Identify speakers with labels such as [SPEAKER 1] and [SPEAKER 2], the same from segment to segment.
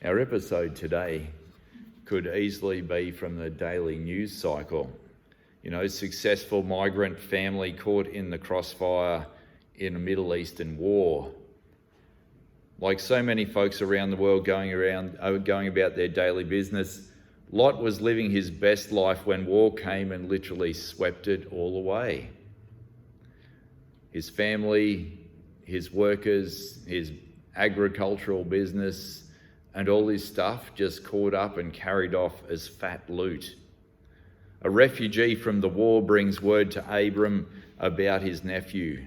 [SPEAKER 1] Our episode today could easily be from the daily news cycle. You know, successful migrant family caught in the crossfire in a Middle Eastern war. Like so many folks around the world going about their daily business, Lot was living his best life when war came and literally swept it all away. His family, his workers, his agricultural business, and all his stuff just caught up and carried off as fat loot. A refugee from the war brings word to Abram about his nephew.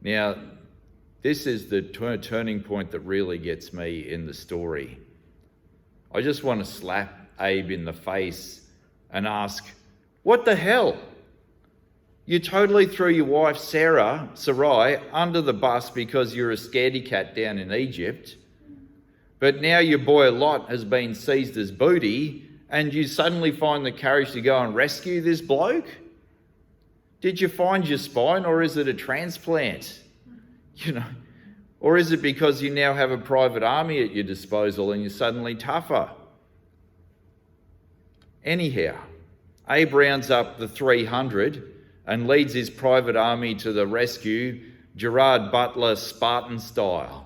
[SPEAKER 1] Now, this is the turning point that really gets me in the story. I just want to slap Abe in the face and ask, what the hell? You totally threw your wife Sarai, under the bus because you're a scaredy cat down in Egypt. But now your boy Lot has been seized as booty and you suddenly find the courage to go and rescue this bloke? Did you find your spine, or is it a transplant? Or is it because you now have a private army at your disposal and you're suddenly tougher? Anyhow, Abe rounds up the 300 and leads his private army to the rescue, Gerard Butler Spartan style.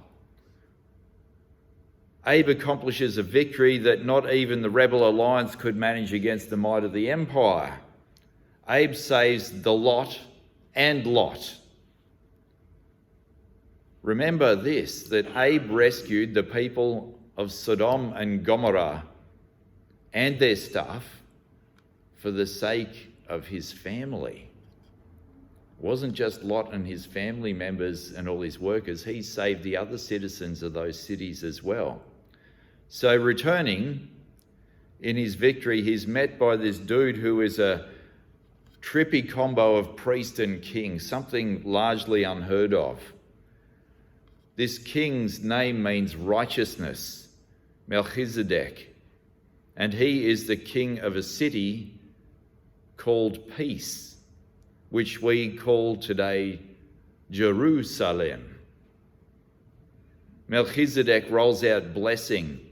[SPEAKER 1] Abe accomplishes a victory that not even the rebel alliance could manage against the might of the empire. Abe saves the lot and Lot. Remember this, that Abe rescued the people of Sodom and Gomorrah and their stuff for the sake of his family. It wasn't just Lot and his family members and all his workers. He saved the other citizens of those cities as well. So returning in his victory, he's met by this dude who is a trippy combo of priest and king, something largely unheard of. This king's name means righteousness, Melchizedek, and he is the king of a city called Peace, which we call today Jerusalem. Melchizedek rolls out blessing,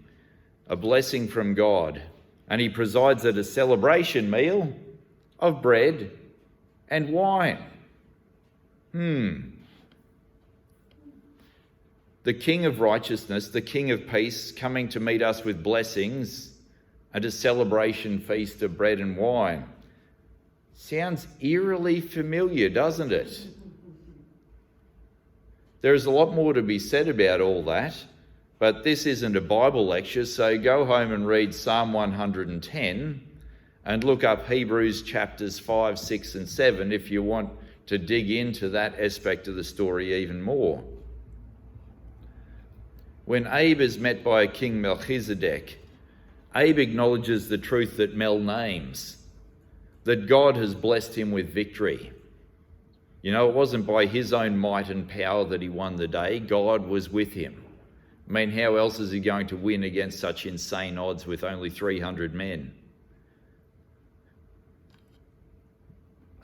[SPEAKER 1] a blessing from God, and he presides at a celebration meal of bread and wine. The King of righteousness, the King of peace, coming to meet us with blessings and a celebration feast of bread and wine. Sounds eerily familiar, doesn't it? There is a lot more to be said about all that, but this isn't a Bible lecture, so go home and read Psalm 110 and look up Hebrews chapters 5, 6 and 7 if you want to dig into that aspect of the story even more. When Abe is met by King Melchizedek, Abe acknowledges the truth that Mel names, that God has blessed him with victory. You know, it wasn't by his own might and power that he won the day. God was with him. I mean, how else is he going to win against such insane odds with only 300 men?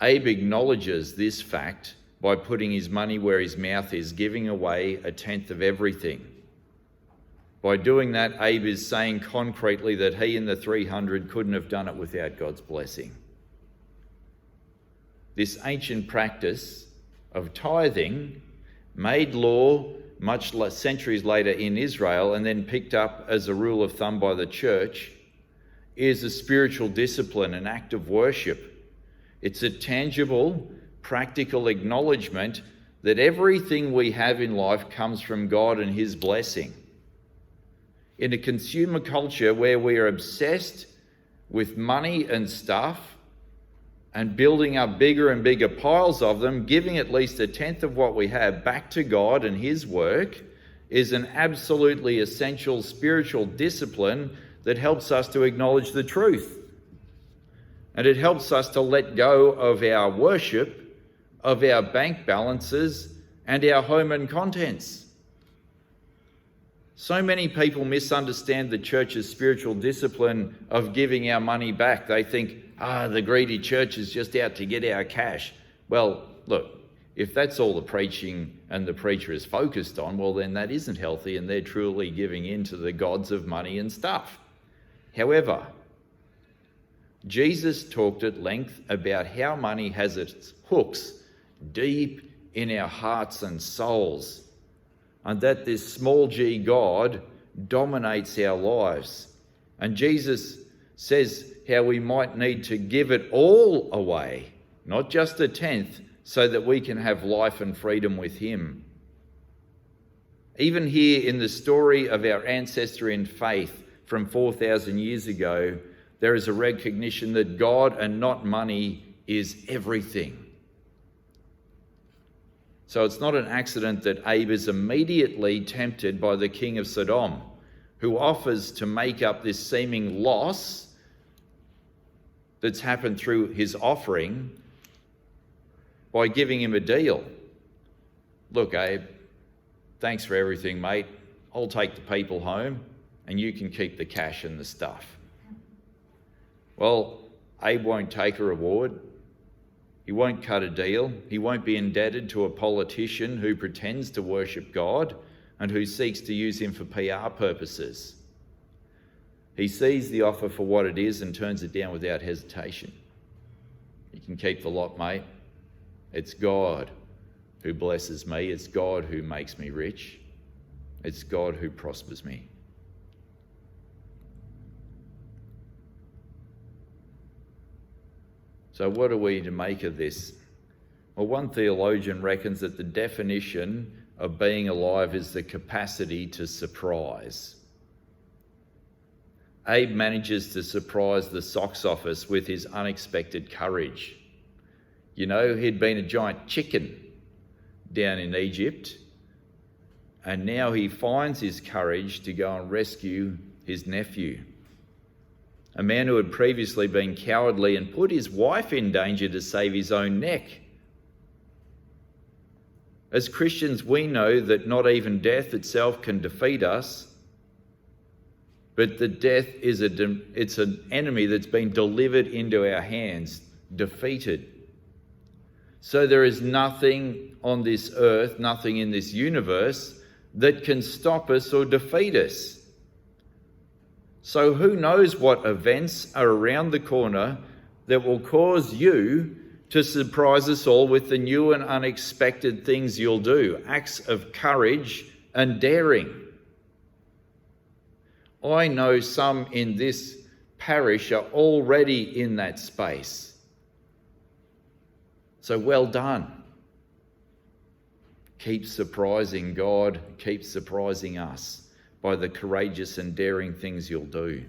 [SPEAKER 1] Abe acknowledges this fact by putting his money where his mouth is, giving away 1/10 of everything. By doing that, Abe is saying concretely that he and the 300 couldn't have done it without God's blessing. This ancient practice of tithing, made law centuries later in Israel and then picked up as a rule of thumb by the church, is a spiritual discipline, an act of worship. It's a tangible, practical acknowledgement that everything we have in life comes from God and his blessing. In a consumer culture where we are obsessed with money and stuff and building up bigger and bigger piles of them, giving at least 1/10 of what we have back to God and his work is an absolutely essential spiritual discipline that helps us to acknowledge the truth. And it helps us to let go of our worship, of our bank balances, and our home and contents. So many people misunderstand the church's spiritual discipline of giving our money back. They think, the greedy church is just out to get our cash. Well, look, If that's all the preaching and the preacher is focused on, well, then that isn't healthy and they're truly giving in to the gods of money and stuff. However, Jesus talked at length about how money has its hooks deep in our hearts and souls, and that this small g God dominates our lives. And Jesus says how we might need to give it all away, not just a tenth, so that we can have life and freedom with him. Even here in the story of our ancestor in faith from 4,000 years ago, there is a recognition that God and not money is everything. So it's not an accident that Abe is immediately tempted by the king of Sodom, who offers to make up this seeming loss that's happened through his offering by giving him a deal. Look, Abe, thanks for everything, mate. I'll take the people home and you can keep the cash and the stuff. Well, Abe won't take a reward. He won't cut a deal. He won't be indebted to a politician who pretends to worship God and who seeks to use him for PR purposes. He sees the offer for what it is and turns it down without hesitation. You can keep the lot, mate. It's God who blesses me. It's God who makes me rich. It's God who prospers me. So what are we to make of this? Well, one theologian reckons that the definition of being alive is the capacity to surprise. Abe manages to surprise the socks office with his unexpected courage. You know, he'd been a giant chicken down in Egypt, and now he finds his courage to go and rescue his nephew, a man who had previously been cowardly and put his wife in danger to save his own neck. As Christians, we know that not even death itself can defeat us, but that death is it's an enemy that's been delivered into our hands, defeated. So there is nothing on this earth, nothing in this universe that can stop us or defeat us. So who knows what events are around the corner that will cause you to surprise us all with the new and unexpected things you'll do, acts of courage and daring. I know some in this parish are already in that space. So well done. Keep surprising God, keep surprising us by the courageous and daring things you'll do.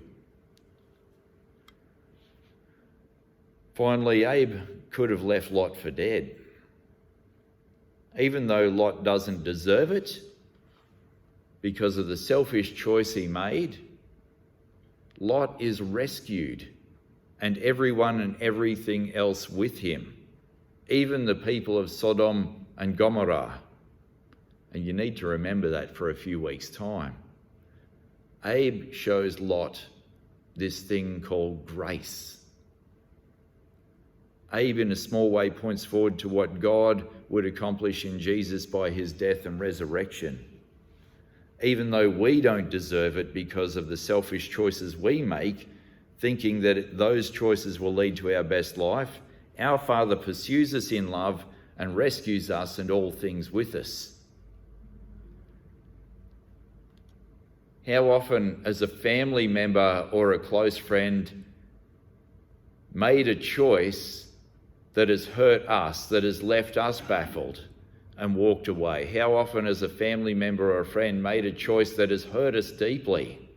[SPEAKER 1] Finally, Abe could have left Lot for dead. Even though Lot doesn't deserve it, because of the selfish choice he made, Lot is rescued, and everyone and everything else with him, even the people of Sodom and Gomorrah. And you need to remember that for a few weeks' time. Abe shows Lot this thing called grace. Abe, in a small way, points forward to what God would accomplish in Jesus by his death and resurrection. Even though we don't deserve it because of the selfish choices we make, thinking that those choices will lead to our best life, our Father pursues us in love and rescues us and all things with us. How often, as a family member or a close friend, made a choice that has hurt us, that has left us baffled and walked away? How often, as a family member or a friend, made a choice that has hurt us deeply?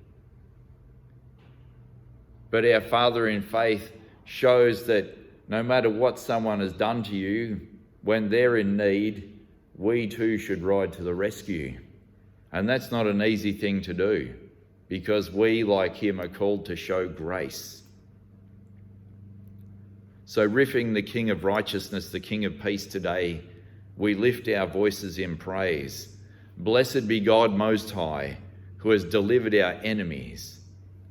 [SPEAKER 1] But our Father in faith shows that no matter what someone has done to you, when they're in need, we too should ride to the rescue. And that's not an easy thing to do, because we, like him, are called to show grace. So, riffing the King of Righteousness, the King of Peace today, we lift our voices in praise. Blessed be God Most High, who has delivered our enemies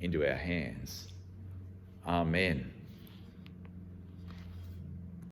[SPEAKER 1] into our hands. Amen.